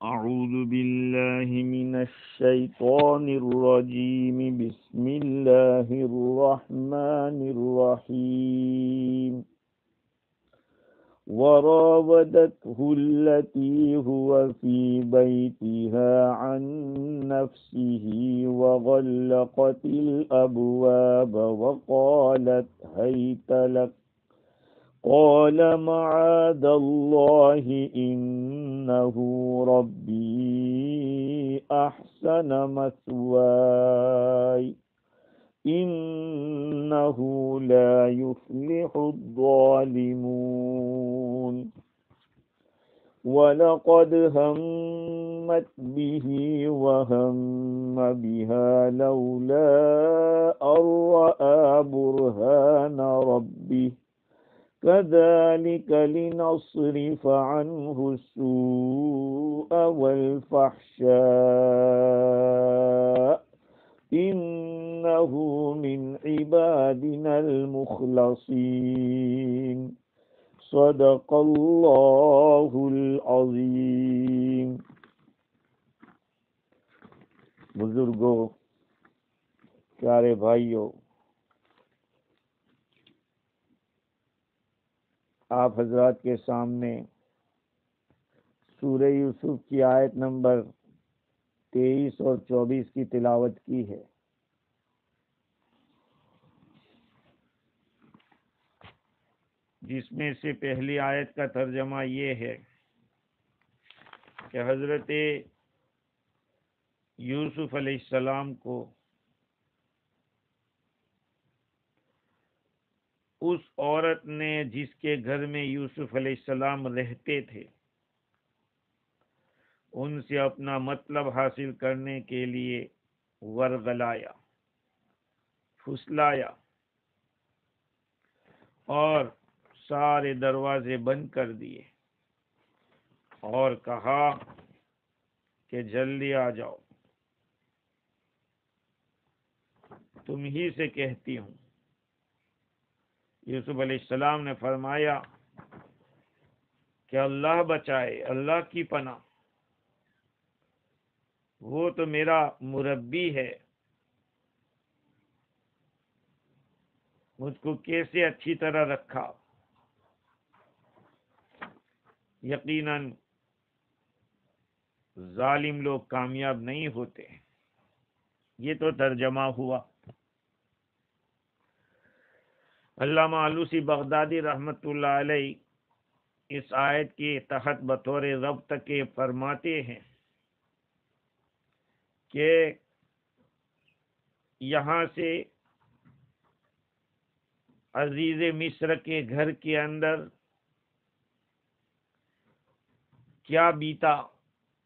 أعوذ بالله من الشيطان الرجيم بسم الله الرحمن الرحيم وراودته التي هو في بيتها عن نفسه وغلقت الأبواب وقالت هيت لك قال معاذ الله إنه ربي أحسن مثواي إنه لا يفلح الظالمون ولقد همت به وهم بها لولا أن رأى برهان ربه كذلك لنصرف عنه السوء والفحشاء إنه من عبادنا المخلصين صدق اللہ العظیم۔ بزرگوں، پیارے بھائیوں، آپ حضرات کے سامنے سورہ یوسف کی آیت نمبر 23 اور 24 کی تلاوت کی ہے۔ جس میں سے پہلی آیت کا ترجمہ یہ ہے کہ حضرت یوسف علیہ السلام کو اس عورت نے جس کے گھر میں یوسف علیہ السلام رہتے تھے ان سے اپنا مطلب حاصل کرنے کے لیے ورغلایا، پھسلایا اور سارے دروازے بند کر دیے اور کہا کہ جلدی آ جاؤ، تم ہی سے کہتی ہوں۔ یوسف علیہ السلام نے فرمایا کہ اللہ بچائے، اللہ کی پناہ، وہ تو میرا مربی ہے، مجھ کو کیسے اچھی طرح رکھا۔ یقیناً ظالم لوگ کامیاب نہیں ہوتے۔ یہ تو ترجمہ ہوا۔ علامہ آلوسی بغدادی رحمۃ اللہ علیہ اس آیت کے تحت بطور ربط کے فرماتے ہیں کہ یہاں سے عزیز مصر کے گھر کے اندر کیا بیتا،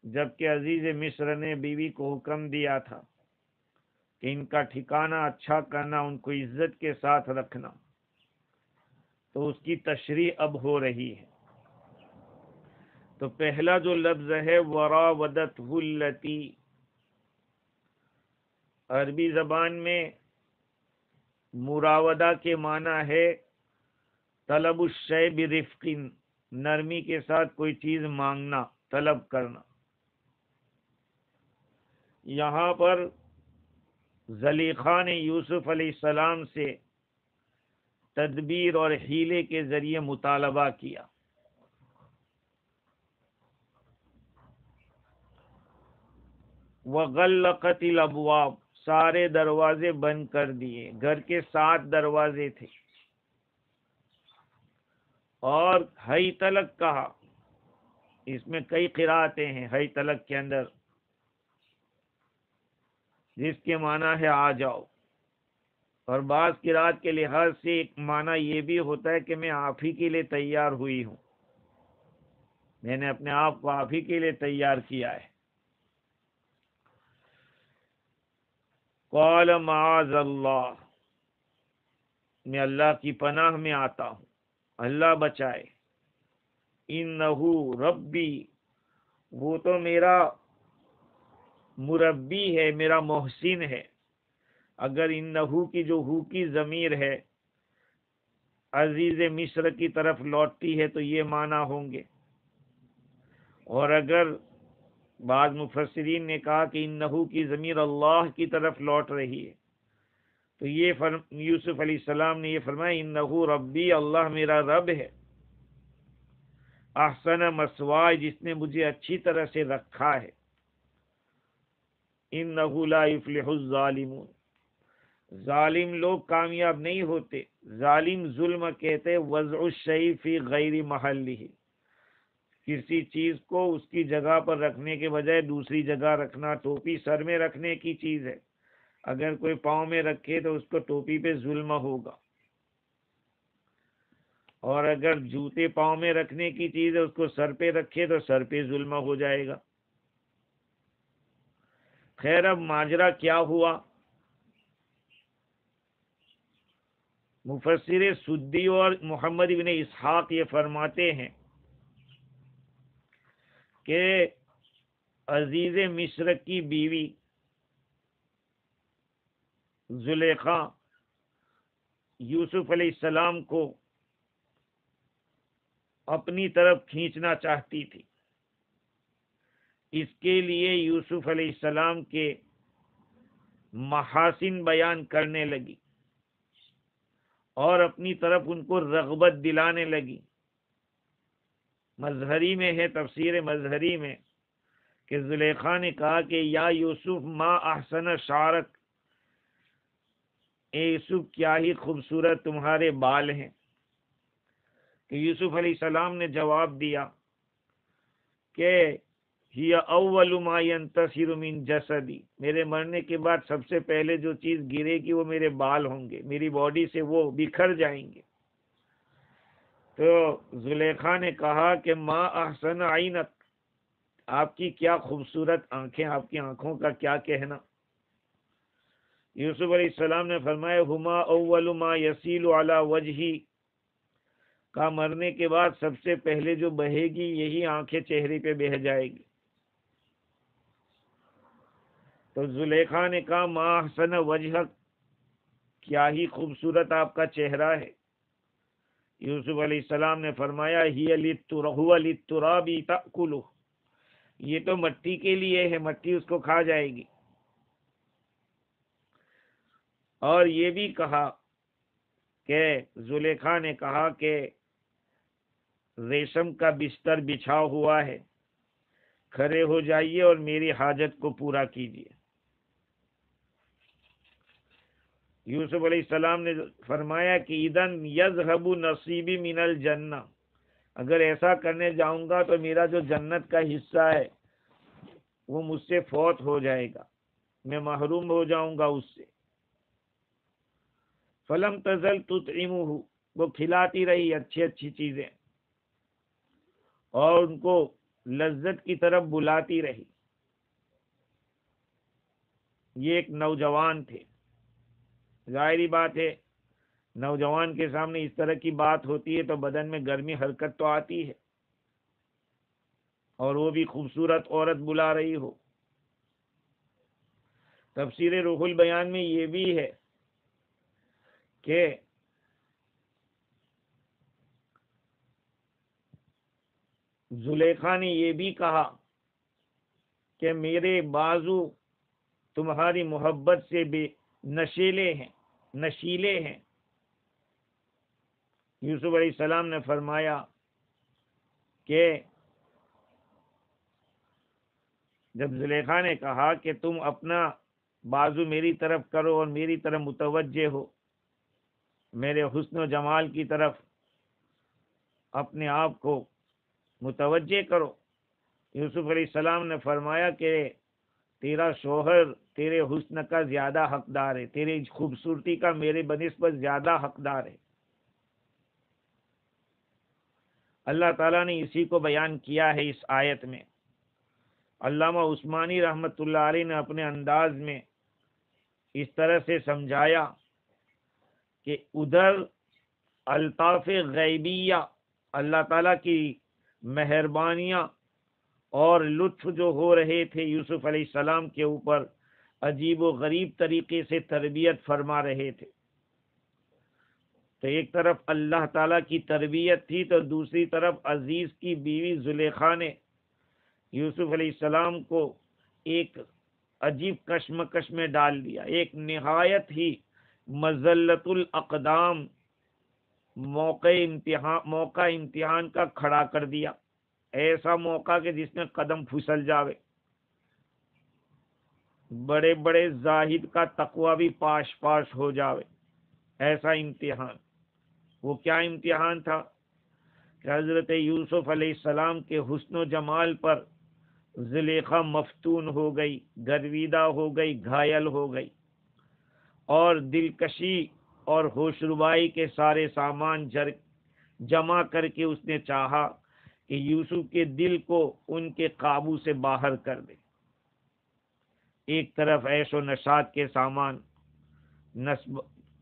جبکہ عزیز مصر نے بیوی کو حکم دیا تھا کہ ان کا ٹھکانہ اچھا کرنا، ان کو عزت کے ساتھ رکھنا، تو اس کی تشریح اب ہو رہی ہے۔ تو پہلا جو لفظ ہے وراودته التی، عربی زبان میں مراودہ کے معنی ہے طلب الشیء برفق، نرمی کے ساتھ کوئی چیز مانگنا، طلب کرنا۔ یہاں پر زلیخا نے یوسف علیہ السلام سے تدبیر اور حیلے کے ذریعے مطالبہ کیا۔ وغلقت الابواب، سارے دروازے بند کر دیے۔ گھر کے 7 دروازے تھے اور ہئی تلک کہا۔ اس میں کئی قراتیں ہیں ہئی تلک کے اندر، جس کے معنی ہے آ جاؤ، اور بعض قرات کے لحاظ سے ایک معنی یہ بھی ہوتا ہے کہ میں آپ ہی کے لیے تیار ہوئی ہوں، میں نے اپنے آپ کو آپ ہی کے لیے تیار کیا ہے۔ قال معاذ اللہ، میں اللہ کی پناہ میں آتا ہوں، اللہ بچائے۔ انہ ربی، وہ تو میرا مربی ہے، میرا محسن ہے۔ اگر انہو کی جو ہو کی ضمیر ہے عزیز مصر کی طرف لوٹتی ہے تو یہ معنی ہوں گے، اور اگر بعض مفسرین نے کہا کہ انہو کی ضمیر اللہ کی طرف لوٹ رہی ہے، تو یہ یوسف علیہ السلام نے یہ فرمایا انہو ربی، اللہ میرا رب ہے، احسن مثوائے، جس نے مجھے اچھی طرح سے رکھا ہے، انہو لا یفلح الظالمون، ظالم لوگ کامیاب نہیں ہوتے۔ ظالم ظلم کہتے وضع الشیء فی غیر محلہ، کسی چیز کو اس کی جگہ پر رکھنے کے بجائے دوسری جگہ رکھنا۔ ٹوپی سر میں رکھنے کی چیز ہے، اگر کوئی پاؤں میں رکھے تو اس کو ٹوپی پہ ظلم ہوگا، اور اگر جوتے پاؤں میں رکھنے کی چیز ہے اس کو سر پہ رکھے تو سر پہ ظلم ہو جائے گا۔ خیر، اب ماجرا کیا ہوا؟ مفسر سدی اور محمد بن اسحاق یہ فرماتے ہیں کہ عزیز مصر کی بیوی زلیخا یوسف علیہ السلام کو اپنی طرف کھینچنا چاہتی تھی، اس کے لیے یوسف علیہ السلام کے محاسن بیان کرنے لگی اور اپنی طرف ان کو رغبت دلانے لگی۔ مظہری میں ہے، تفسیر مظہری میں، کہ زلیخا نے کہا کہ یا یوسف ما احسن شعرک، اے یوسف کیا ہی خوبصورت تمہارے بال ہیں۔ کہ یوسف علیہ السلام نے جواب دیا کہ ہی اول ما ینتصر من جسدی، میرے مرنے کے بعد سب سے پہلے جو چیز گرے گی وہ میرے بال ہوں گے، میری باڈی سے وہ بکھر جائیں گے۔ تو زلیخا نے کہا کہ ما احسن عینک، آپ کی کیا خوبصورت آنکھیں، آپ کی آنکھوں کا کیا کہنا۔ یوسف علیہ السلام نے فرمایا ہما اول ما یسیل علی وجہی، کا مرنے کے بعد سب سے پہلے جو بہے گی یہی آنکھیں چہرے پہ بہہ جائے گی۔ تو زلیخا نے کہا ما احسن وجہک، کیا ہی خوبصورت آپ کا چہرہ ہے۔ یوسف علیہ السلام نے فرمایا ہی هو للتراب تأکلہ، یہ تو مٹی کے لیے ہے، مٹی اس کو کھا جائے گی۔ اور یہ بھی کہا کہ زلیخا نے کہا کہ ریشم کا بستر بچھا ہوا ہے، کھڑے ہو جائیے اور میری حاجت کو پورا کیجیے۔ یوسف علیہ السلام نے فرمایا کہ اذن یذهب نصیبی من الجنہ، اگر ایسا کرنے جاؤں گا تو میرا جو جنت کا حصہ ہے وہ مجھ سے فوت ہو جائے گا، میں محروم ہو جاؤں گا اس سے۔ فلم تزل تطعمہ، وہ کھلاتی رہی اچھی اچھی چیزیں اور ان کو لذت کی طرف بلاتی رہی۔ یہ ایک نوجوان تھے، ظاہری بات ہے نوجوان کے سامنے اس طرح کی بات ہوتی ہے تو بدن میں گرمی حرکت تو آتی ہے، اور وہ بھی خوبصورت عورت بلا رہی ہو۔ تفسیر روح البیان میں یہ بھی ہے کہ زلیخا نے یہ بھی کہا کہ میرے بازو تمہاری محبت سے بے نشیلے ہیں۔ یوسف علیہ السلام نے فرمایا کہ جب زلیخا نے کہا کہ تم اپنا بازو میری طرف کرو اور میری طرف متوجہ ہو، میرے حسن و جمال کی طرف اپنے آپ کو متوجہ کرو، یوسف علیہ السلام نے فرمایا کہ تیرا شوہر تیرے حسن کا زیادہ حقدار ہے، تیری خوبصورتی کا میرے بنسبت زیادہ حقدار ہے۔ اللہ تعالیٰ نے اسی کو بیان کیا ہے اس آیت میں۔ علامہ عثمانی رحمۃ اللہ علیہ نے اپنے انداز میں اس طرح سے سمجھایا کہ ادھر الطاف غیبیہ، اللہ تعالیٰ کی مہربانیاں اور لطف جو ہو رہے تھے یوسف علیہ السلام کے اوپر، عجیب و غریب طریقے سے تربیت فرما رہے تھے۔ تو ایک طرف اللہ تعالیٰ کی تربیت تھی تو دوسری طرف عزیز کی بیوی زلیخا نے یوسف علیہ السلام کو ایک عجیب کشمکش میں ڈال دیا، ایک نہایت ہی مذلت الاقدام موقع امتحان کا کھڑا کر دیا، ایسا موقع کہ جس میں قدم پھسل جاوے، بڑے بڑے زاہد کا تقوی بھی پاش پاش ہو جاوے، ایسا امتحان۔ وہ کیا امتحان تھا کہ حضرت یوسف علیہ السلام کے حسن و جمال پر زلیخا مفتون ہو گئی، گرویدہ ہو گئی، گھائل ہو گئی، اور دلکشی اور ہوش ربائی کے سارے سامان جمع کر کے اس نے چاہا کہ یوسف کے دل کو ان کے قابو سے باہر کر دے۔ ایک طرف عیش و نشاط کے سامان،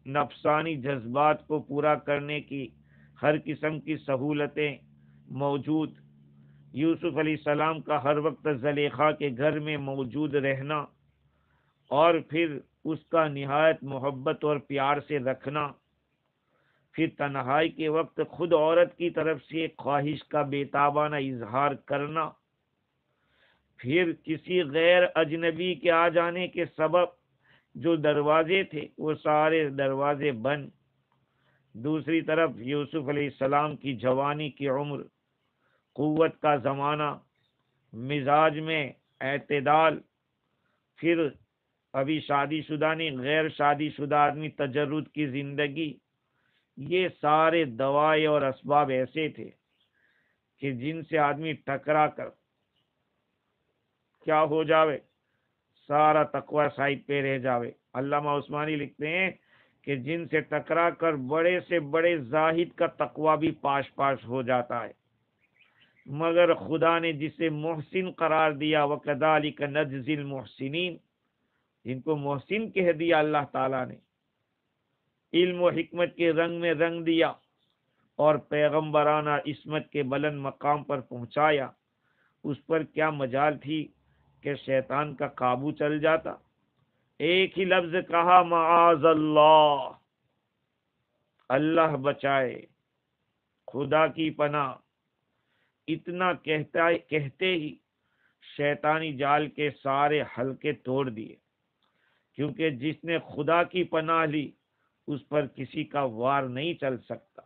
نفسانی جذبات کو پورا کرنے کی ہر قسم کی سہولتیں موجود، یوسف علیہ السلام کا ہر وقت زلیخا کے گھر میں موجود رہنا، اور پھر اس کا نہایت محبت اور پیار سے رکھنا، پھر تنہائی کے وقت خود عورت کی طرف سے خواہش کا بےتابانہ اظہار کرنا، پھر کسی غیر اجنبی کے آ جانے کے سبب جو دروازے تھے وہ سارے دروازے بند، دوسری طرف یوسف علیہ السلام کی جوانی کی عمر، قوت کا زمانہ، مزاج میں اعتدال، پھر ابھی شادی شدہ نہیں غیر شادی شدہ آدمی تجرد کی زندگی، یہ سارے دوائے اور اسباب ایسے تھے کہ جن سے آدمی ٹکرا کر کیا ہو جاوے، سارا تقوی سائڈ پہ رہ جاوے۔ علامہ عثمانی لکھتے ہیں کہ جن سے ٹکرا کر بڑے سے بڑے زاہد کا تقوی بھی پاش پاش ہو جاتا ہے، مگر خدا نے جسے محسن قرار دیا، وَكَذَلِكَ نَجْزِي الْمُحْسِنِينَ، جن کو محسن کہہ دیا اللہ تعالیٰ نے، علم و حکمت کے رنگ میں رنگ دیا اور پیغمبرانہ عصمت کے بلند مقام پر پہنچایا، اس پر کیا مجال تھی کہ شیطان کا قابو چل جاتا۔ ایک ہی لفظ کہا، معاذ اللہ، اللہ بچائے، خدا کی پناہ، اتنا کہتے ہی شیطانی جال کے سارے حلقے توڑ دیے، کیونکہ جس نے خدا کی پناہ لی اس پر کسی کا وار نہیں چل سکتا۔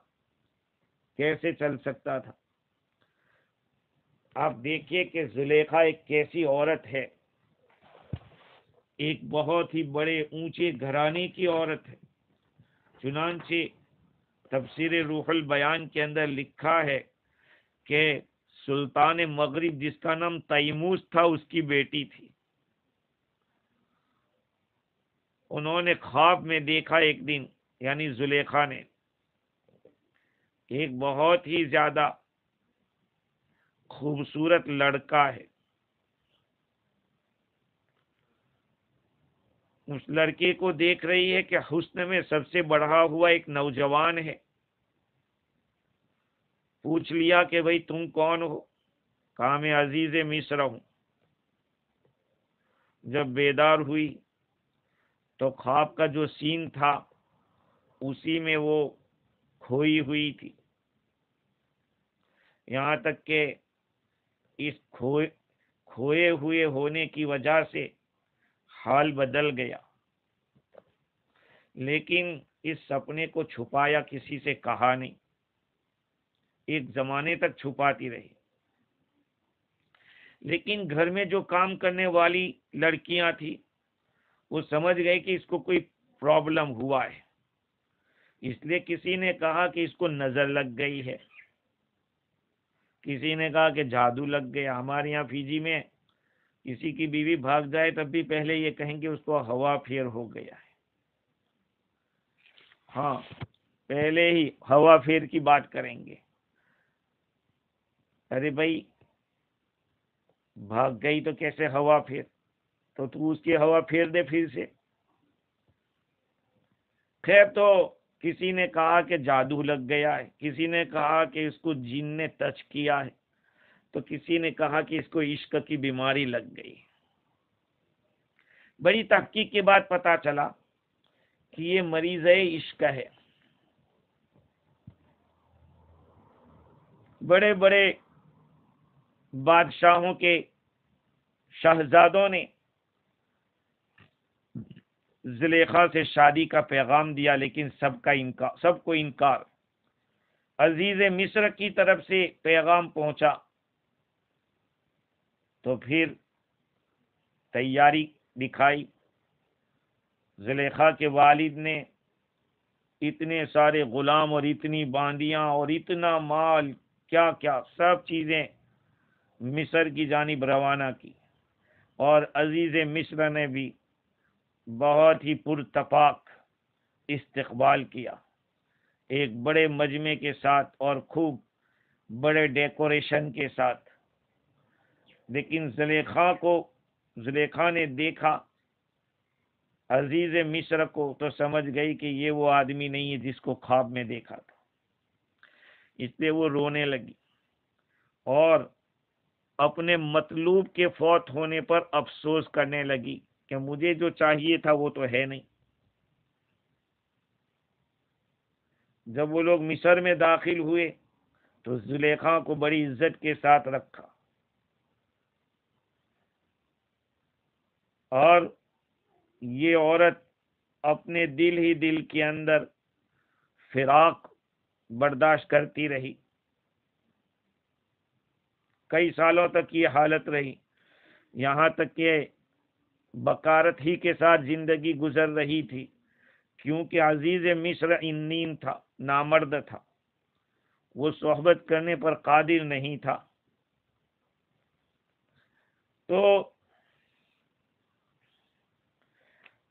کیسے چل سکتا تھا؟ آپ دیکھیے کہ زلیخا ایک کیسی عورت ہے، ایک بہت ہی بڑے اونچے گھرانے کی عورت ہے، چنانچہ تفسیر روح البیان کے اندر لکھا ہے کہ سلطان مغرب جس کا نام تیموس تھا اس کی بیٹی تھی، انہوں نے خواب میں دیکھا ایک دن، یعنی زلیخا نے، ایک بہت ہی زیادہ خوبصورت لڑکا ہے، اس لڑکے کو دیکھ رہی ہے کہ حسن میں سب سے بڑھا ہوا ایک نوجوان ہے، پوچھ لیا کہ بھئی تم کون ہو؟ کہا میں عزیز مصر ہوں۔ جب بیدار ہوئی تو خواب کا جو سین تھا اسی میں وہ کھوئی ہوئی تھی، یہاں تک کہ اس کھوئے ہوئے ہونے کی وجہ سے حال بدل گیا، لیکن اس سپنے کو چھپایا کسی سے کہا نہیں، ایک زمانے تک چھپاتی رہی، لیکن گھر میں جو کام کرنے والی لڑکیاں تھیں وہ سمجھ گئے کہ اس کو کوئی پرابلم ہوا ہے، اس لیے کسی نے کہا کہ اس کو نظر لگ گئی ہے، کسی نے کہا کہ جادو لگ گیا۔ ہمارے یہاں فیجی میں کسی کی بیوی بھاگ جائے تب بھی پہلے یہ کہیں گے اس کو ہوا پھیر ہو گیا ہے، ہاں پہلے ہی ہوا پھیر کی بات کریں گے۔ ارے بھائی بھاگ گئی تو کیسے ہوا پھیر، تو اس کی ہوا پھیر دے پھر سے۔ خیر، تو کسی نے کہا کہ جادو لگ گیا ہے، کسی نے کہا کہ اس کو جن نے ٹچ کیا ہے، تو کسی نے کہا کہ اس کو عشق کی بیماری لگ گئی۔ بڑی تحقیق کے بعد پتا چلا کہ یہ مریض عشق ہے۔ بڑے بڑے بادشاہوں کے شہزادوں نے زلیخا سے شادی کا پیغام دیا، لیکن سب کو انکار۔ عزیز مصر کی طرف سے پیغام پہنچا تو پھر تیاری دکھائی۔ زلیخا کے والد نے اتنے سارے غلام اور اتنی باندیاں اور اتنا مال، کیا کیا سب چیزیں مصر کی جانب روانہ کی، اور عزیز مصر نے بھی بہت ہی پرتپاک استقبال کیا، ایک بڑے مجمع کے ساتھ اور خوب بڑے ڈیکوریشن کے ساتھ۔ لیکن زلیخا نے دیکھا عزیز مصر کو تو سمجھ گئی کہ یہ وہ آدمی نہیں ہے جس کو خواب میں دیکھا تھا، اس لیے وہ رونے لگی اور اپنے مطلوب کے فوت ہونے پر افسوس کرنے لگی کہ مجھے جو چاہیے تھا وہ تو ہے نہیں۔ جب وہ لوگ مصر میں داخل ہوئے تو زلیخا کو بڑی عزت کے ساتھ رکھا، اور یہ عورت اپنے دل کے اندر فراق برداشت کرتی رہی۔ کئی سالوں تک یہ حالت رہی، یہاں تک کہ بکارت ہی کے ساتھ زندگی گزر رہی تھی، کیونکہ عزیز مصر عنین تھا، نامرد تھا، وہ صحبت کرنے پر قادر نہیں تھا۔ تو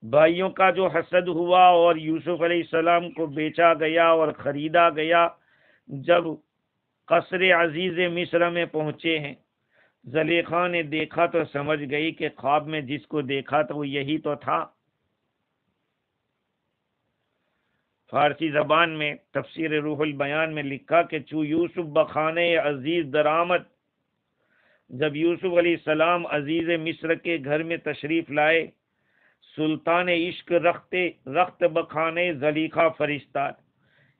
بھائیوں کا جو حسد ہوا اور یوسف علیہ السلام کو بیچا گیا اور خریدا گیا، جب قصر عزیز مصر میں پہنچے ہیں، زلیخا نے دیکھا تو سمجھ گئی کہ خواب میں جس کو دیکھا تھا وہ یہی تو تھا۔ فارسی زبان میں تفسیر روح البیان میں لکھا کہ چو یوسف بخانے عزیز درآمد، جب یوسف علیہ السلام عزیز مصر کے گھر میں تشریف لائے، سلطان عشق رخت بخانے زلیخا فرستاد،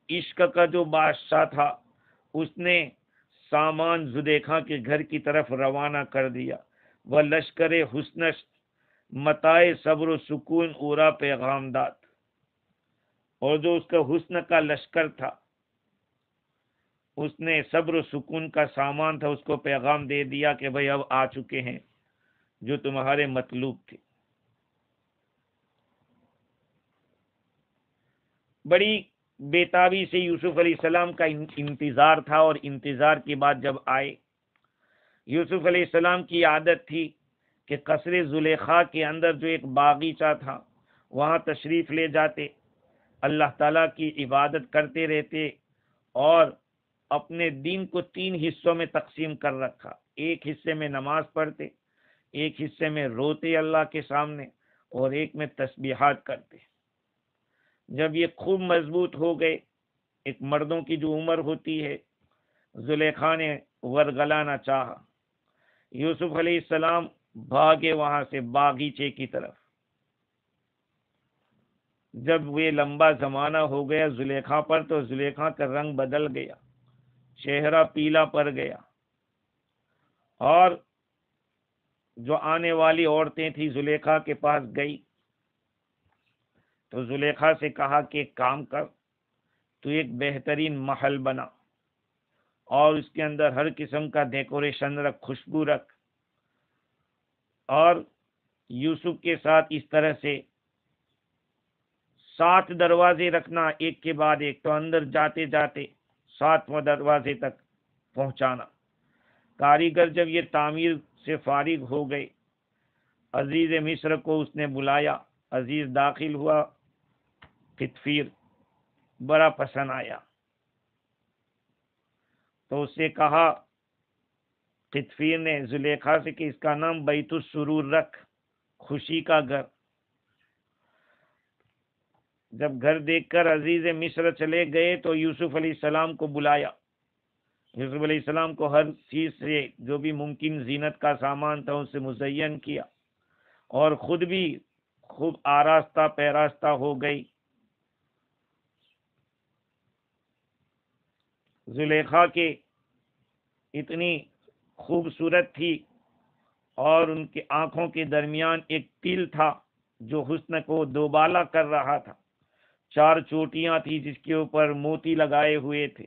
عشق کا جو بادشاہ تھا اس نے سامان زلیخا کے گھر کی طرف روانہ کر دیا۔ وہ لشکر حسنش متائے صبر و سکون اورا پیغام داد، اور جو اس کا حسن کا لشکر تھا اس نے صبر و سکون کا سامان تھا، اس کو پیغام دے دیا کہ بھئی اب آ چکے ہیں جو تمہارے مطلوب تھے۔ بڑی بےتابی سے یوسف علیہ السلام کا انتظار تھا، اور انتظار کے بعد جب آئے، یوسف علیہ السلام کی عادت تھی کہ قصر زلیخا کے اندر جو ایک باغیچہ تھا وہاں تشریف لے جاتے، اللہ تعالیٰ کی عبادت کرتے رہتے، اور اپنے دین کو 3 حصوں میں تقسیم کر رکھا۔ ایک حصے میں نماز پڑھتے، ایک حصے میں روتے اللہ کے سامنے، اور ایک میں تسبیحات کرتے۔ جب یہ خوب مضبوط ہو گئے، ایک مردوں کی جو عمر ہوتی ہے، زلیخا نے ورگلانا چاہا، یوسف علیہ السلام بھاگے وہاں سے باغیچے کی طرف۔ جب وہ لمبا زمانہ ہو گیا زلیخا پر تو زلیخا کا رنگ بدل گیا، چہرہ پیلا پڑ گیا، اور جو آنے والی عورتیں تھیں زلیخا کے پاس گئی تو زلیخا سے کہا کہ ایک کام کر، تو ایک بہترین محل بنا اور اس کے اندر ہر قسم کا ڈیکوریشن رکھ، خوشبو رکھ، اور یوسف کے ساتھ اس طرح سے 7 دروازے رکھنا، ایک کے بعد ایک، تو اندر جاتے جاتے 7واں دروازے تک پہنچانا۔ کاریگر جب یہ تعمیر سے فارغ ہو گئے، عزیز مصر کو اس نے بلایا، عزیز داخل ہوا، قطفیر بڑا پسند آیا، تو اس سے کہا قطفیر نے زلیخا سے کہ اس کا نام بیت السرور رکھ، خوشی کا گھر۔ جب گھر دیکھ کر عزیز مصر چلے گئے تو یوسف علیہ السلام کو بلایا، یوسف علیہ السلام کو ہر چیز سے جو بھی ممکن زینت کا سامان تھا اس سے مزین کیا، اور خود بھی خوب آراستہ پیراستہ ہو گئی۔ زلیخا کے اتنی خوبصورت تھی اور ان کی آنکھوں کے درمیان ایک تل تھا جو حسن کو دوبالا کر رہا تھا، 4 چوٹیاں تھی جس کے اوپر موتی لگائے ہوئے تھے،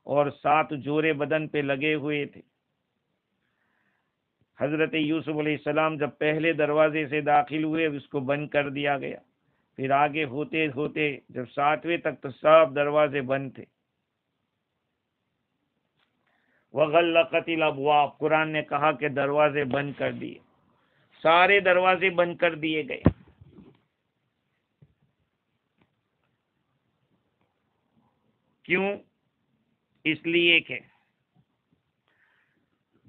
اور 7 جوڑے بدن پہ لگے ہوئے تھے۔ حضرت یوسف علیہ السلام جب پہلے دروازے سے داخل ہوئے اس کو بند کر دیا گیا، پھر آگے ہوتے ہوتے جب 7ویں تک تو سب دروازے بند تھے۔ وغلقت الابواب، قرآن نے کہا کہ دروازے بند کر دیے، سارے دروازے بند کر دیے گئے۔ کیوں؟ اس لیے کہ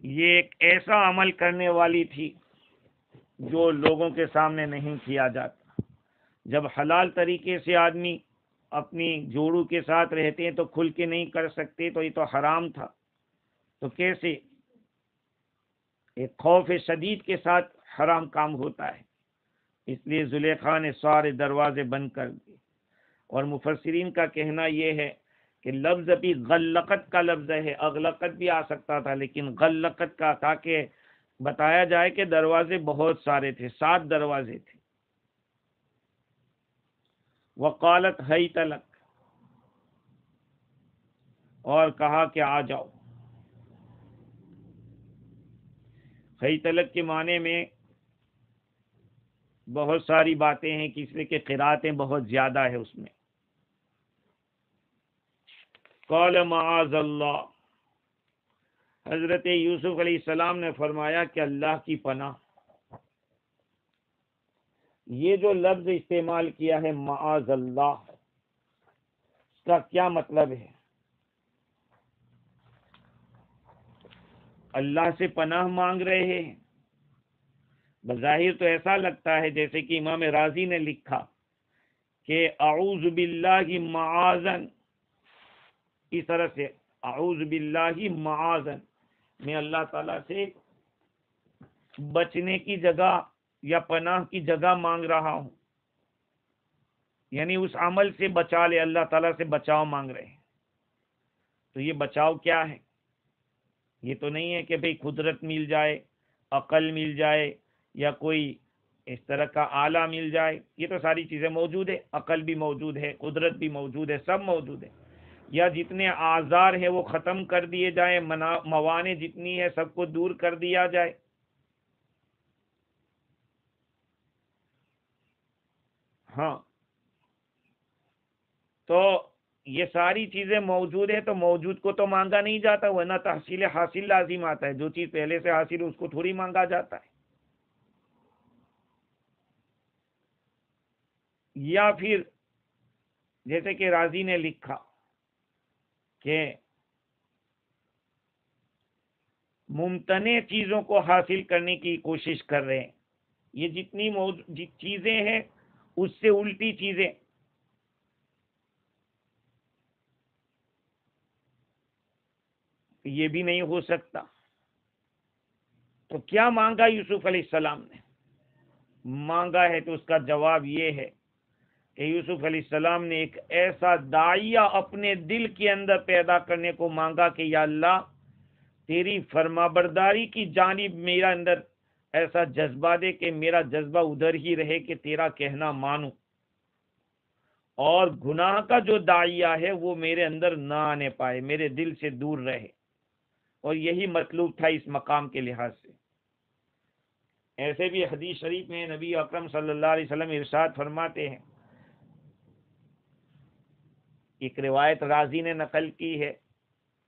یہ ایک ایسا عمل کرنے والی تھی جو لوگوں کے سامنے نہیں کیا جاتا۔ جب حلال طریقے سے آدمی اپنی جوڑوں کے ساتھ رہتے ہیں تو کھل کے نہیں کر سکتے، تو یہ تو حرام تھا، تو کیسے ایک خوف شدید کے ساتھ حرام کام ہوتا ہے؟ اس لیے زلیخا نے سارے دروازے بند کر دیے۔ اور مفسرین کا کہنا یہ ہے کہ لفظ بھی غلقت کا لفظ ہے، اغلقت بھی آ سکتا تھا، لیکن غلقت کا، تاکہ بتایا جائے کہ دروازے بہت سارے تھے، 7 دروازے تھے۔ وقالت حیت لک، اور کہا کہ آ جاؤ۔ حیت لک کے معنی میں بہت ساری باتیں ہیں، کہ اس لیے کہ قراتیں بہت زیادہ ہے اس میں۔ قال معاذ اللہ، حضرت یوسف علیہ السلام نے فرمایا کہ اللہ کی پناہ۔ یہ جو لفظ استعمال کیا ہے معاذ اللہ، اس کا کیا مطلب ہے؟ اللہ سے پناہ مانگ رہے ہیں؟ بظاہر تو ایسا لگتا ہے جیسے کہ امام رازی نے لکھا کہ اعوذ باللہ معاذن، اس طرح سے اعوذ باللہ معاذن، میں اللہ تعالیٰ سے بچنے کی جگہ یا پناہ کی جگہ مانگ رہا ہوں، یعنی اس عمل سے بچا لے، اللہ تعالیٰ سے بچاؤ مانگ رہے ہیں۔ تو یہ بچاؤ کیا ہے؟ یہ تو نہیں ہے کہ بھئی قدرت مل جائے، عقل مل جائے، یا کوئی اس طرح کا آلہ مل جائے۔ یہ تو ساری چیزیں موجود ہے، عقل بھی موجود ہے، قدرت بھی موجود ہے، سب موجود ہے۔ یا جتنے آزار ہیں وہ ختم کر دیے جائیں، موانع جتنی ہے سب کو دور کر دیا جائے۔ ہاں، تو یہ ساری چیزیں موجود ہیں، تو موجود کو تو مانگا نہیں جاتا، ورنہ تحصیل حاصل لازم آتا ہے۔ جو چیز پہلے سے حاصل ہے اس کو تھوڑی مانگا جاتا ہے۔ یا پھر جیسے کہ راضی نے لکھا کہ ممتنع چیزوں کو حاصل کرنے کی کوشش کر رہے ہیں، یہ جتنی چیزیں ہیں اس سے الٹی چیزیں، یہ بھی نہیں ہو سکتا۔ تو کیا مانگا یوسف علیہ السلام نے؟ مانگا ہے تو اس کا جواب یہ ہے کہ یوسف علیہ السلام نے ایک ایسا داعیہ اپنے دل کے اندر پیدا کرنے کو مانگا کہ یا اللہ تیری فرمانبرداری کی جانب میرا اندر ایسا جذبہ دے کہ میرا جذبہ ادھر ہی رہے کہ تیرا کہنا مانوں، اور گناہ کا جو داعیہ ہے وہ میرے اندر نہ آنے پائے، میرے دل سے دور رہے۔ اور یہی مطلوب تھا اس مقام کے لحاظ سے۔ ایسے بھی حدیث شریف میں نبی اکرم صلی اللہ علیہ وسلم ارشاد فرماتے ہیں، ایک روایت راضی نے نقل کی ہے،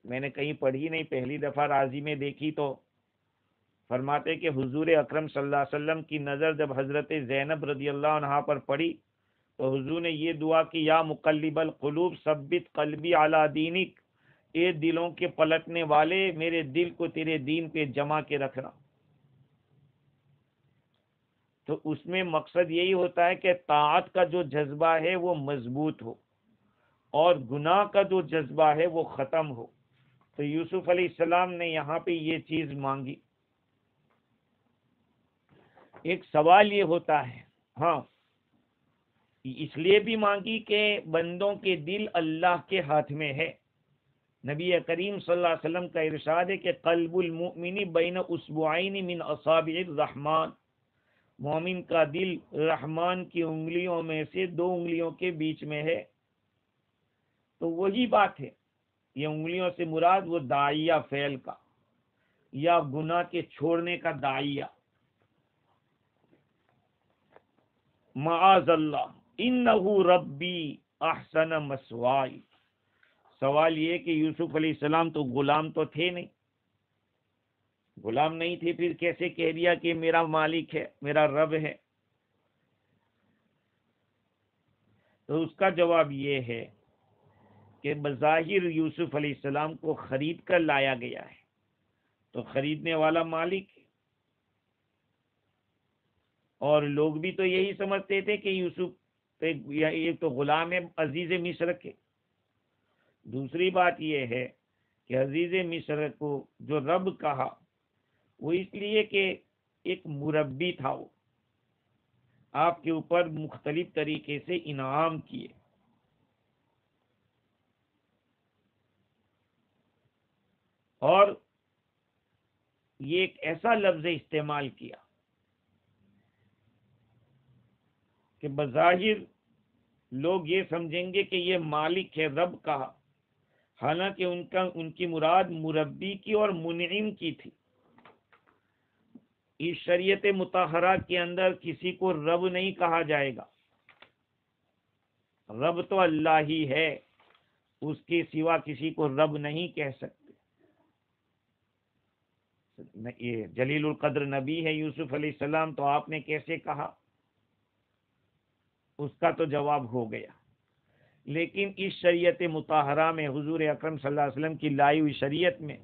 میں نے کہیں پڑھی نہیں، پہلی دفعہ راضی میں دیکھی، تو فرماتے کہ حضور اکرم صلی اللہ علیہ وسلم کی نظر جب حضرت زینب رضی اللہ عنہا پر پڑی تو حضور نے یہ دعا کی، یا مقلب القلوب ثبت قلبی علی دینک، اے دلوں کے پلٹنے والے میرے دل کو تیرے دین پہ جمع کے رکھنا۔ تو اس میں مقصد یہی ہوتا ہے کہ طاعت کا جو جذبہ ہے وہ مضبوط ہو، اور گناہ کا جو جذبہ ہے وہ ختم ہو۔ تو یوسف علیہ السلام نے یہاں پہ یہ چیز مانگی۔ ایک سوال یہ ہوتا ہے، ہاں اس لیے بھی مانگی کہ بندوں کے دل اللہ کے ہاتھ میں ہے، نبی کریم صلی اللہ علیہ وسلم کا ارشاد ہے کہ قلب المؤمن بین اصبعین من اصابع الرحمن، مومن کا دل رحمان کی انگلیوں میں سے 2 انگلیوں کے بیچ میں ہے۔ تو وہی بات ہے، یہ انگلیوں سے مراد وہ داعیہ فعل کا یا گناہ کے چھوڑنے کا داعیہ۔ معاذ اللہ انہ ربی احسن مثوائی۔ سوال یہ کہ یوسف علیہ السلام تو غلام تو تھے نہیں، غلام نہیں تھے، پھر کیسے کہہ دیا کہ میرا مالک ہے، میرا رب ہے؟ تو اس کا جواب یہ ہے کہ بظاہر یوسف علیہ السلام کو خرید کر لایا گیا ہے، تو خریدنے والا مالک ہے، اور لوگ بھی تو یہی سمجھتے تھے کہ یوسف ایک تو غلام ہے عزیز مصر کے۔ دوسری بات یہ ہے کہ عزیز مصر کو جو رب کہا وہ اس لیے کہ ایک مربی تھا، وہ آپ کے اوپر مختلف طریقے سے انعام کیے، اور یہ ایک ایسا لفظ استعمال کیا کہ بظاہر لوگ یہ سمجھیں گے کہ یہ مالک ہے، رب کہا، حالانکہ ان کی مراد مربی کی اور منعم کی تھی۔ اس شریعت مطہرہ کے اندر کسی کو رب نہیں کہا جائے گا، رب تو اللہ ہی ہے، اس کے سوا کسی کو رب نہیں کہہ سکتے۔ یہ جلیل القدر نبی ہے یوسف علیہ السلام، تو آپ نے کیسے کہا؟ اس کا تو جواب ہو گیا۔ لیکن اس شریعت مطہرہ میں، حضور اکرم صلی اللہ علیہ وسلم کی لائی ہوئی شریعت میں،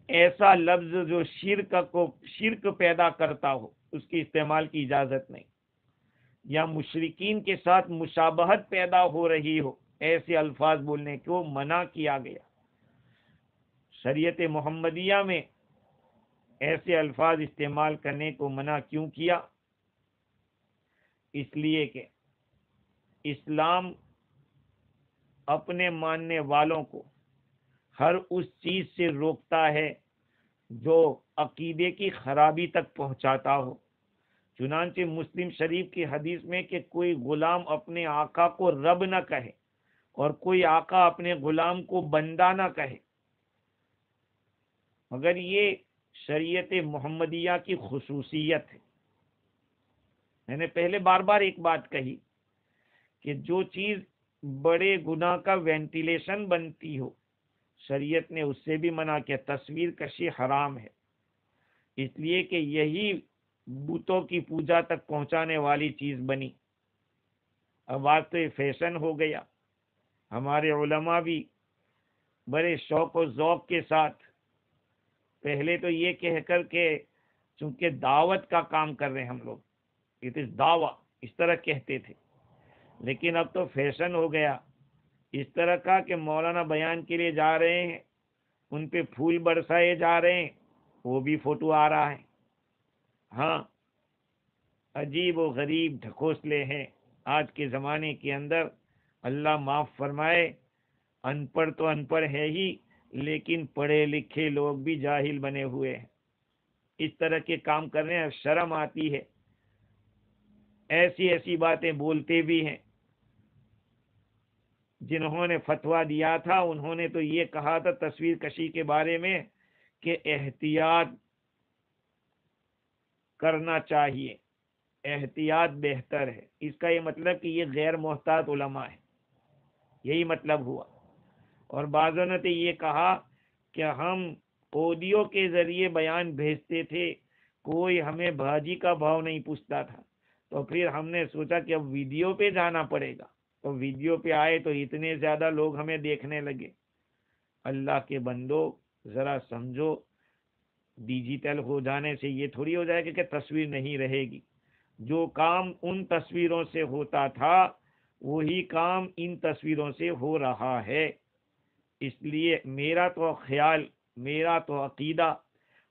ایسا لفظ جو شرک پیدا کرتا ہو اس کی استعمال کی اجازت نہیں، یا مشرکین کے ساتھ مشابہت پیدا ہو رہی ہو ایسے الفاظ بولنے کو منع کیا گیا۔ شریعت محمدیہ میں ایسے الفاظ استعمال کرنے کو منع کیوں کیا؟ اس لیے کہ اسلام اپنے ماننے والوں کو ہر اس چیز سے روکتا ہے جو عقیدے کی خرابی تک پہنچاتا ہو۔ چنانچہ مسلم شریف کی حدیث میں کہ کوئی غلام اپنے آقا کو رب نہ کہے اور کوئی آقا اپنے غلام کو بندہ نہ کہے، مگر یہ شریعت محمدیہ کی خصوصیت ہے۔ میں نے پہلے بار بار ایک بات کہی کہ جو چیز بڑے گناہ کا وینٹیلیشن بنتی ہو، شریعت نے اس سے بھی منع کیا۔ تصویر کشی حرام ہے، اس لیے کہ یہی بتوں کی پوجا تک پہنچانے والی چیز بنی۔ اب آج تو یہ فیشن ہو گیا۔ ہمارے علماء بھی بڑے شوق و ذوق کے ساتھ پہلے تو یہ کہہ کر کے، چونکہ دعوت کا کام کر رہے ہیں ہم لوگ، اٹ از دعویٰ، اس طرح کہتے تھے، لیکن اب تو فیشن ہو گیا اس طرح کا کہ مولانا بیان کے لیے جا رہے ہیں، ان پہ پھول برسائے جا رہے ہیں، وہ بھی فوٹو آ رہا ہے۔ ہاں، عجیب و غریب ڈھکوسلے ہیں آج کے زمانے کے اندر۔ اللہ معاف فرمائے، ان پڑھ تو ان پڑھ ہے ہی، لیکن پڑھے لکھے لوگ بھی جاہل بنے ہوئے ہیں، اس طرح کے کام کرنے میں شرم آتی ہے، ایسی ایسی باتیں بولتے بھی ہیں۔ جنہوں نے فتویٰ دیا تھا انہوں نے تو یہ کہا تھا تصویر کشی کے بارے میں کہ احتیاط کرنا چاہیے، احتیاط بہتر ہے۔ اس کا یہ مطلب کہ یہ غیر محتاط علماء ہے، یہی مطلب ہوا۔ اور بعضوں نے تو یہ کہا کہ ہم آڈیو کے ذریعے بیان بھیجتے تھے، کوئی ہمیں بھاجی کا بھاؤ نہیں پوچھتا تھا، تو پھر ہم نے سوچا کہ اب ویڈیو پہ جانا پڑے گا، تو ویڈیو پہ آئے تو اتنے زیادہ لوگ ہمیں دیکھنے لگے۔ اللہ کے بندو ذرا سمجھو، ڈیجیٹل ہو جانے سے یہ تھوڑی ہو جائے گا کہ تصویر نہیں رہے گی۔ جو کام ان تصویروں سے ہوتا تھا وہی کام ان تصویروں سے ہو رہا ہے۔ اس لیے میرا تو خیال، میرا تو عقیدہ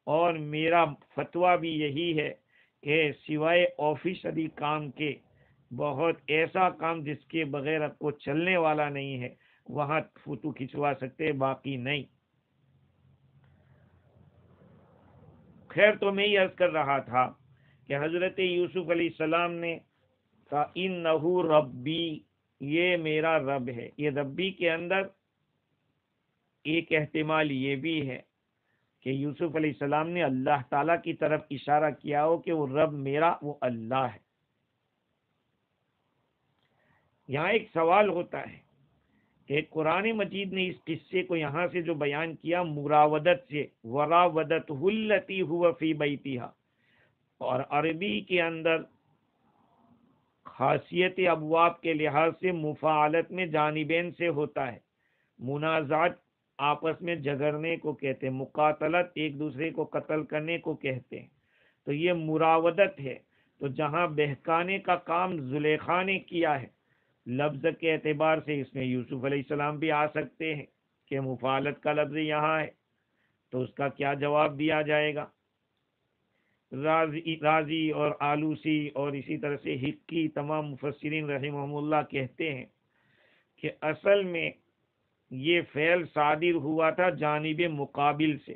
اور میرا فتویٰ بھی یہی ہے کہ سوائے آفیشلی کام کے بہت ایسا کام جس کے بغیر اب کو چلنے والا نہیں ہے، وہاں فوٹو کھنچوا سکتے، باقی نہیں۔ خیر، تو میں یہ عرض کر رہا تھا کہ حضرت یوسف علیہ السلام نے کہا انہو ربی، یہ میرا رب ہے۔ یہ ربی کے اندر ایک احتمال یہ بھی ہے کہ یوسف علیہ السلام نے اللہ تعالیٰ کی طرف اشارہ کیا ہو کہ وہ رب میرا وہ اللہ ہے۔ یہاں ایک سوال ہوتا ہے کہ قرآن مجید نے اس قصے کو یہاں سے جو بیان کیا مراودت سے، وراودتہ التی هو فی بیتہا، اور عربی کے اندر خاصیت ابواب کے لحاظ سے مفاعلت میں جانبین سے ہوتا ہے۔ منازعات آپس میں جھگڑنے کو کہتے ہیں، مقاتلت ایک دوسرے کو قتل کرنے کو کہتے ہیں۔ تو یہ مراودت ہے، تو جہاں بہکانے کا کام زلیخا نے کیا ہے، لفظ کے اعتبار سے اس میں یوسف علیہ السلام بھی آ سکتے ہیں کہ مفاعلت کا لفظ یہاں ہے، تو اس کا کیا جواب دیا جائے گا؟ رازی اور آلوسی اور اسی طرح سے حقی تمام مفسرین رحمہم اللہ کہتے ہیں کہ اصل میں یہ فعل صادر ہوا تھا جانب مقابل سے،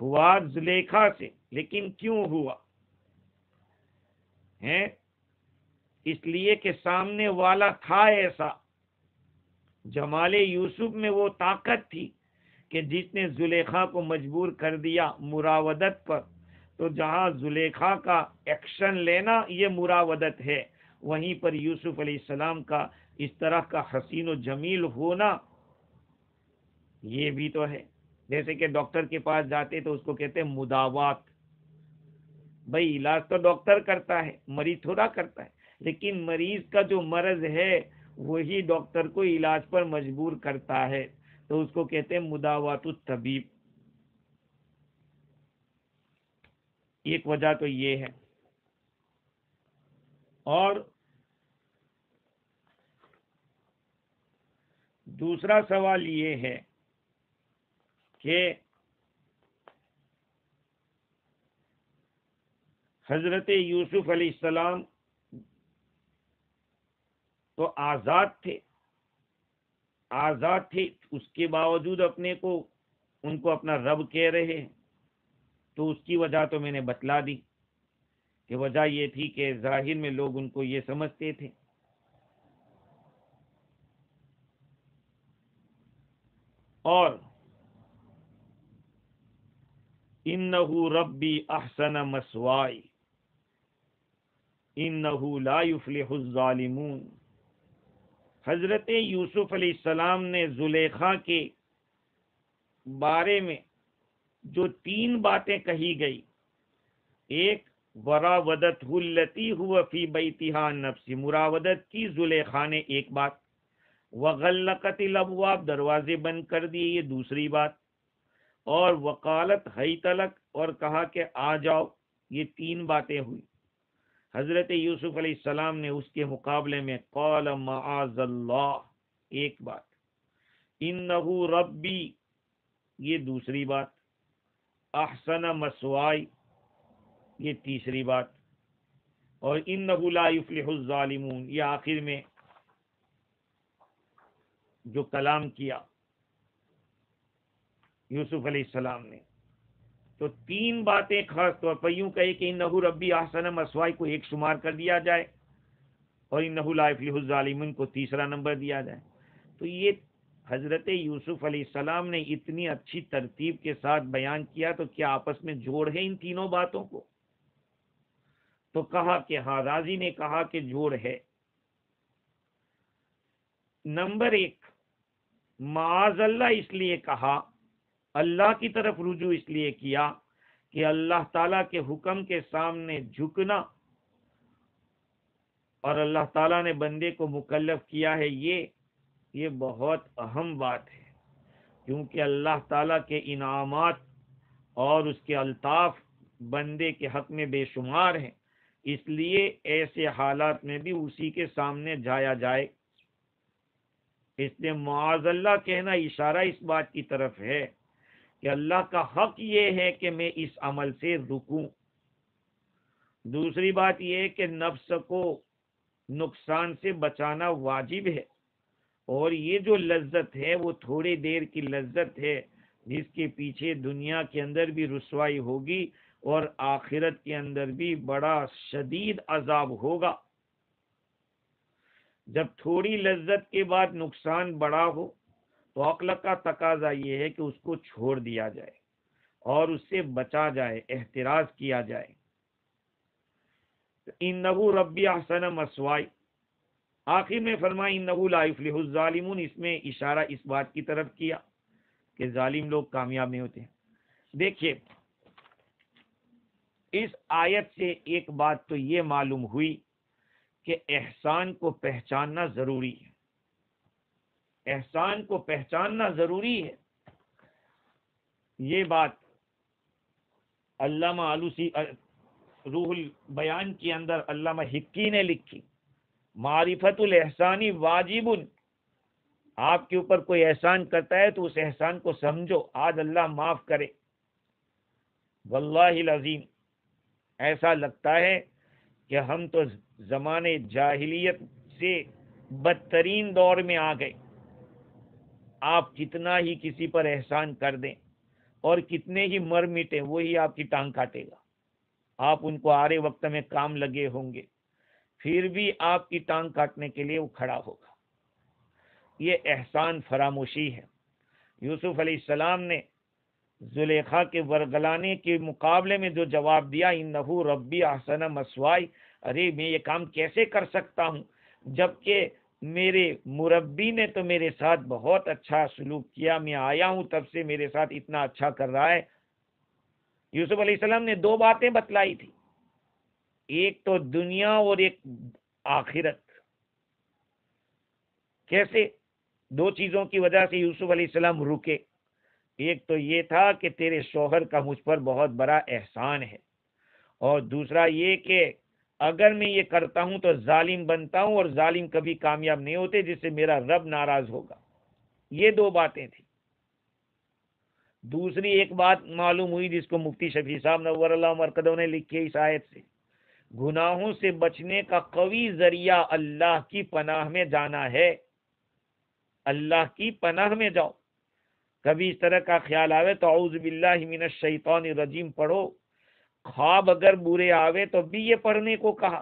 ہوا زلیخا سے، لیکن کیوں ہوا ہے؟ اس لیے کہ سامنے والا تھا ایسا، جمال یوسف میں وہ طاقت تھی کہ جس نے زلیخا کو مجبور کر دیا مراودت پر۔ تو جہاں زلیخا کا ایکشن لینا یہ مراودت ہے، وہیں پر یوسف علیہ السلام کا اس طرح کا حسین و جمیل ہونا یہ بھی تو ہے۔ جیسے کہ ڈاکٹر کے پاس جاتے تو اس کو کہتے ہیں مداوات، بھائی علاج تو ڈاکٹر کرتا ہے، مریض تھوڑا کرتا ہے، لیکن مریض کا جو مرض ہے وہی ڈاکٹر کو علاج پر مجبور کرتا ہے، تو اس کو کہتے ہیں مداوات الطبیب۔ ایک وجہ تو یہ ہے۔ اور دوسرا سوال یہ ہے کہ حضرت یوسف علیہ السلام تو آزاد تھے، اس کے باوجود ان کو اپنا رب کہہ رہے ہیں، تو اس کی وجہ تو میں نے بتلا دی کہ وجہ یہ تھی کہ ظاہر میں لوگ ان کو یہ سمجھتے تھے۔ اور انہو ربی احسن مثوائی انہو لا یفلح الظالمون۔ حضرت یوسف علیہ السلام نے زلیخا کے بارے میں جو 3 باتیں کہی گئی، ایک وراودت التی هو فی بیتہا عن نفسی، مراودت کی زلیخا نے، ایک بات، وغلقت الابواب، دروازے بند کر دیے، یہ دوسری بات، اور وقالت حیت لک، اور کہا کہ آ جاؤ، یہ 3 باتیں ہوئی۔ حضرت یوسف علیہ السلام نے اس کے مقابلے میں قال معاذ اللہ، ایک بات، انہو ربی، یہ دوسری بات، احسن مثوائی، یہ تیسری بات، اور انہو لا یفلح الظالمون، یہ آخر میں جو کلام کیا یوسف علیہ السلام نے۔ تو 3 باتیں خاص طور پر یوں کہے کہ انہو ربی احسن مثوائی کو ایک شمار کر دیا جائے، اور انہو لا یفلح الظالمون کو تیسرا نمبر دیا جائے۔ تو یہ حضرت یوسف علیہ السلام نے اتنی اچھی ترتیب کے ساتھ بیان کیا، تو کیا آپس میں جوڑ ہے ان تینوں باتوں کو؟ تو کہا کہ ہاں، رازی نے کہا کہ جوڑ ہے۔ نمبر 1، معاذ اللہ اس لیے کہا، اللہ کی طرف رجوع اس لیے کیا کہ اللہ تعالیٰ کے حکم کے سامنے جھکنا، اور اللہ تعالیٰ نے بندے کو مکلف کیا ہے، یہ بہت اہم بات ہے، کیونکہ اللہ تعالیٰ کے انعامات اور اس کے الطاف بندے کے حق میں بے شمار ہیں، اس لیے ایسے حالات میں بھی اسی کے سامنے جایا جائے۔ اس لیے معاذ اللہ کہنا اشارہ اس بات کی طرف ہے کہ اللہ کا حق یہ ہے کہ میں اس عمل سے رکوں۔ دوسری بات یہ ہے کہ نفس کو نقصان سے بچانا واجب ہے، اور یہ جو لذت ہے وہ تھوڑی دیر کی لذت ہے، جس کے پیچھے دنیا کے اندر بھی رسوائی ہوگی اور آخرت کے اندر بھی بڑا شدید عذاب ہوگا۔ جب تھوڑی لذت کے بعد نقصان بڑا ہو تو عقل کا تقاضا یہ ہے کہ اس کو چھوڑ دیا جائے اور اس سے بچا جائے، احتراز کیا جائے۔ انہو ربی احسن مثوائی، آخر میں فرمایا انہو لا یفلح الظالمون، اس میں اشارہ اس بات کی طرف کیا کہ ظالم لوگ کامیاب نہیں ہوتے۔ دیکھیے اس آیت سے ایک بات تو یہ معلوم ہوئی کہ احسان کو پہچاننا ضروری ہے، احسان کو پہچاننا ضروری ہے۔ یہ بات علامہ آلوسی روح البیان کے اندر علامہ حکی نے لکھی، معرفت الاحسانی واجب، آپ کے اوپر کوئی احسان کرتا ہے تو اس احسان کو سمجھو، آج اللہ معاف کرے۔ واللہ العظیم ایسا لگتا ہے کہ ہم تو زمانے جاہلیت سے بدترین دور میں آ گئے۔ آپ کتنا ہی کسی پر احسان کر دیں اور کتنے ہی مر مٹیں، وہی آپ کی ٹانگ کاٹے گا۔ آپ ان کو آرے وقت میں کام لگے ہوں گے، پھر بھی آپ کی ٹانگ کاٹنے کے لیے وہ کھڑا ہوگا۔ یہ احسان فراموشی ہے۔ یوسف علیہ السلام نے زلیخا کے ورگلانے کے مقابلے میں جو جواب دیا، انہو ربی احسن مثوائی، ارے میں یہ کام کیسے کر سکتا ہوں جبکہ میرے مربی نے تو میرے ساتھ بہت اچھا سلوک کیا، میں آیا ہوں تب سے میرے ساتھ اتنا اچھا کر رہا ہے۔ یوسف علیہ السلام نے دو باتیں بتلائی تھی، ایک تو دنیا اور ایک آخرت۔ کیسے؟ دو چیزوں کی وجہ سے یوسف علیہ السلام رکے۔ ایک تو یہ تھا کہ تیرے شوہر کا مجھ پر بہت بڑا احسان ہے، اور دوسرا یہ کہ اگر میں یہ کرتا ہوں تو ظالم بنتا ہوں، اور ظالم کبھی کامیاب نہیں ہوتے، جس سے میرا رب ناراض ہوگا۔ یہ دو باتیں تھیں۔ دوسری ایک بات معلوم ہوئی جس کو مفتی شفیع صاحب نور اللہ مرقدہ نے لکھی اس آیت سے، گناہوں سے بچنے کا قوی ذریعہ اللہ کی پناہ میں جانا ہے۔ اللہ کی پناہ میں جاؤ۔ کبھی اس طرح کا خیال آوے تو اعوذ باللہ من الشیطان الرجیم پڑھو، خواب اگر برے آوے تو بھی یہ پڑھنے کو کہا۔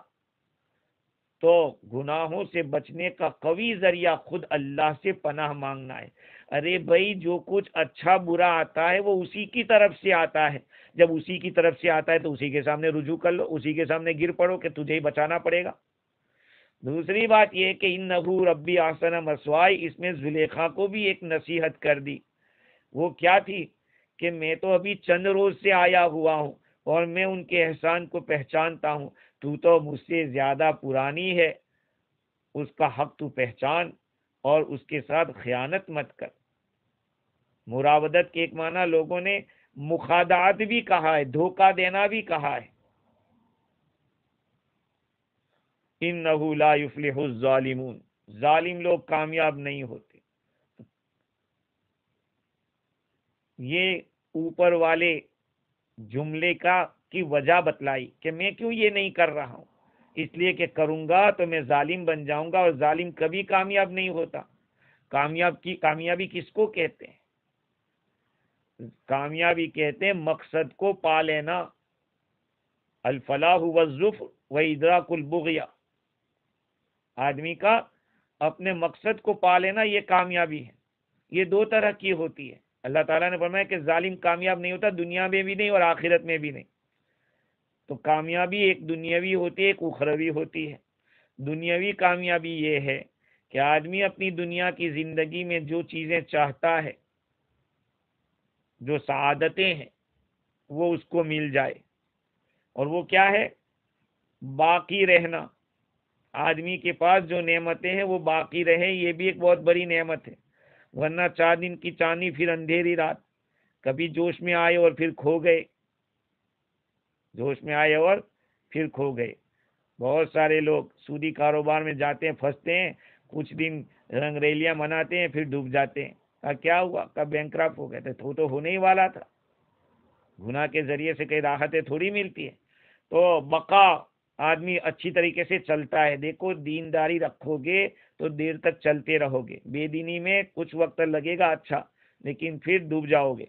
تو گناہوں سے بچنے کا قوی ذریعہ خود اللہ سے پناہ مانگنا ہے۔ ارے بھائی جو کچھ اچھا برا آتا ہے وہ اسی کی طرف سے آتا ہے، جب اسی کی طرف سے آتا ہے تو اسی کے سامنے رجوع کر لو، اسی کے سامنے گر پڑو کہ تجھے ہی بچانا پڑے گا۔ دوسری بات یہ کہ انہو ربی احسن مثوائی، اس میں زلیخا کو بھی ایک نصیحت کر دی۔ وہ کیا تھی کہ میں تو ابھی چند روز سے آیا ہوا ہوں اور میں ان کے احسان کو پہچانتا ہوں، تو مجھ سے زیادہ پرانی ہے، اس کا حق تو پہچان اور اس کے ساتھ خیانت مت کر۔ مراودت کے ایک معنی لوگوں نے مخادعت بھی کہا ہے، دھوکہ دینا بھی کہا ہے۔ انہو لا یفلح الظالمون، ظالم لوگ کامیاب نہیں ہوتے۔ یہ اوپر والے جملے کی وجہ بتلائی کہ میں کیوں یہ نہیں کر رہا ہوں، اس لیے کہ کروں گا تو میں ظالم بن جاؤں گا، اور ظالم کبھی کامیاب نہیں ہوتا۔ کامیابی کس کو کہتے ہیں؟ کامیابی کہتے ہیں مقصد کو پا لینا، الفلاح والظفر وادراک البغیہ، آدمی کا اپنے مقصد کو پا لینا یہ کامیابی ہے۔ یہ دو طرح کی ہوتی ہے۔ اللہ تعالیٰ نے فرمایا کہ ظالم کامیاب نہیں ہوتا، دنیا میں بھی نہیں اور آخرت میں بھی نہیں۔ تو کامیابی ایک دنیاوی ہوتی ہے، ایک اخروی ہوتی ہے۔ دنیاوی کامیابی یہ ہے کہ آدمی اپنی دنیا کی زندگی میں جو چیزیں چاہتا ہے، جو سعادتیں ہیں، وہ اس کو مل جائے۔ اور وہ کیا ہے؟ باقی رہنا۔ آدمی کے پاس جو نعمتیں ہیں وہ باقی رہیں، یہ بھی ایک بہت بڑی نعمت ہے۔ ورنہ 4 دن کی چاندنی پھر اندھیری رات، کبھی جوش میں آئے اور پھر کھو گئے، جوش میں آئے اور پھر کھو گئے۔ بہت سارے لوگ سودی کاروبار میں جاتے ہیں، پھنستے ہیں، کچھ دن رنگ ریلیاں مناتے ہیں، پھر ڈوب جاتے ہیں۔ کیا ہوا؟ کب بینکرپٹ ہو گئے تھے؟ تو ہونے ہی والا تھا۔ گناہ کے ذریعے سے کئی راحتیں تھوڑی ملتی ہیں۔ تو بقا آدمی اچھی طریقے سے چلتا ہے. دیکھو دینداری رکھو گے تو دیر تک چلتے رہو گے. بے دینی میں کچھ وقت لگے گا اچھا، لیکن پھر ڈوب جاؤ گے.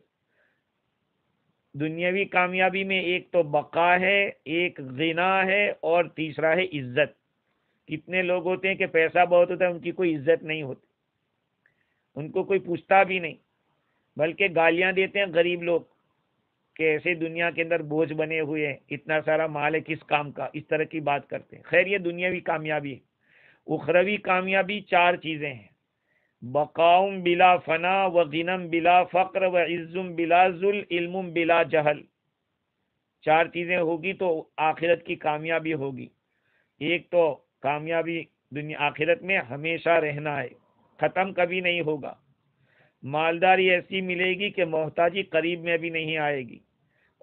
دنیاوی کامیابی میں ایک تو بقا ہے، ایک غنا ہے، اور تیسرا ہے عزت. کتنے لوگ ہوتے ہیں کہ پیسہ بہت ہوتا ہے، ان کی کوئی عزت نہیں ہوتی، ان کو کوئی پوچھتا بھی نہیں، بلکہ گالیاں دیتے ہیں غریب لوگ کہ ایسے دنیا کے اندر بوجھ بنے ہوئے ہیں، اتنا سارا مال ہے کس کام کا، اس طرح کی بات کرتے ہیں. خیر یہ دنیاوی کامیابی ہے. اخروی کامیابی 4 چیزیں ہیں: بقاؤم بلا فنا، و غنم بلا فقر، و عزم بلا ذل، علم بلا جہل. 4 چیزیں ہوگی تو آخرت کی کامیابی ہوگی. ایک تو کامیابی دنیا آخرت میں ہمیشہ رہنا ہے، ختم کبھی نہیں ہوگا. مالداری ایسی ملے گی کہ محتاجی قریب میں بھی نہیں آئے گی،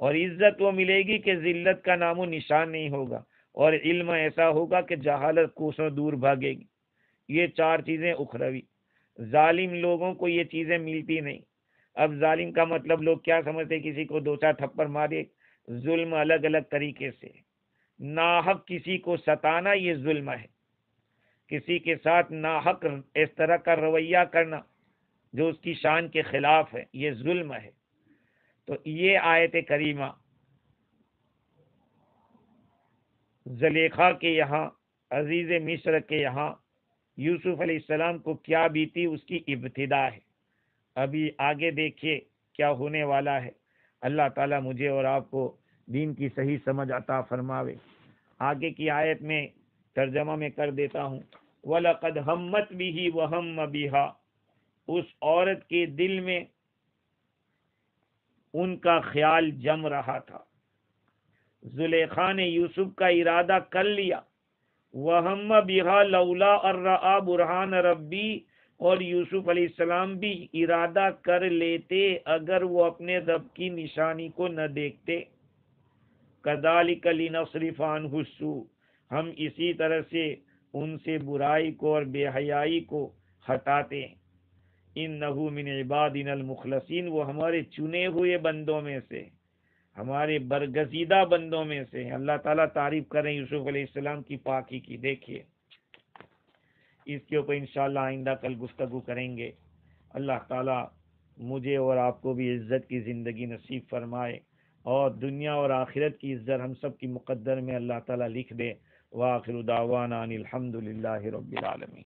اور عزت وہ ملے گی کہ ذلت کا نام و نشان نہیں ہوگا، اور علم ایسا ہوگا کہ جہالت کوسوں دور بھاگے گی. یہ 4 چیزیں اخروی. ظالم لوگوں کو یہ چیزیں ملتی نہیں. اب ظالم کا مطلب لوگ کیا سمجھتے؟ کسی کو 2-4 تھپڑ مارے، ظلم الگ الگ طریقے سے. ناحق کسی کو ستانا یہ ظلم ہے. کسی کے ساتھ ناحق اس طرح کا رویہ کرنا جو اس کی شان کے خلاف ہے، یہ ظلم ہے. تو یہ آیت کریمہ زلیخا کے یہاں، عزیز مصر کے یہاں یوسف علیہ السلام کو کیا بیتی اس کی ابتدا ہے. ابھی آگے دیکھیے کیا ہونے والا ہے. اللہ تعالیٰ مجھے اور آپ کو دین کی صحیح سمجھ عطا فرماوے. آگے کی آیت میں ترجمہ میں کر دیتا ہوں. وَلَقَدْ ہَمَّتْ بِهِ وَهَمَّ بِهَا، اس عورت کے دل میں ان کا خیال جم رہا تھا. زلیخا نے یوسف کا ارادہ کر لیا. وَهَمَّ بِهَا لَوْلَا أَن رَأَىٰ بُرْهَانَ رَبِّهِ، اور یوسف علیہ السلام بھی ارادہ کر لیتے اگر وہ اپنے رب کی نشانی کو نہ دیکھتے. كَذَلِكَ لِنَصْرِفَ عَنْهُ السُّوءَ، ہم اسی طرح سے ان سے برائی کو اور بے حیائی کو ہٹاتے ہیں. إِنَّهُ مِنْ عِبَادِنَا الْمُخْلَصِينَ، وہ ہمارے چنے ہوئے بندوں میں سے، ہمارے برگزیدہ بندوں میں سے. اللہ تعالیٰ تعریف کریں یوسف علیہ السلام کی پاکی کی. دیکھیے اس کے اوپر انشاءاللہ آئندہ کل گفتگو کریں گے. اللہ تعالیٰ مجھے اور آپ کو بھی عزت کی زندگی نصیب فرمائے، اور دنیا اور آخرت کی عزت ہم سب کی مقدر میں اللہ تعالیٰ لکھ دے. وآخر دعوانا ان الحمد للہ رب العالمین.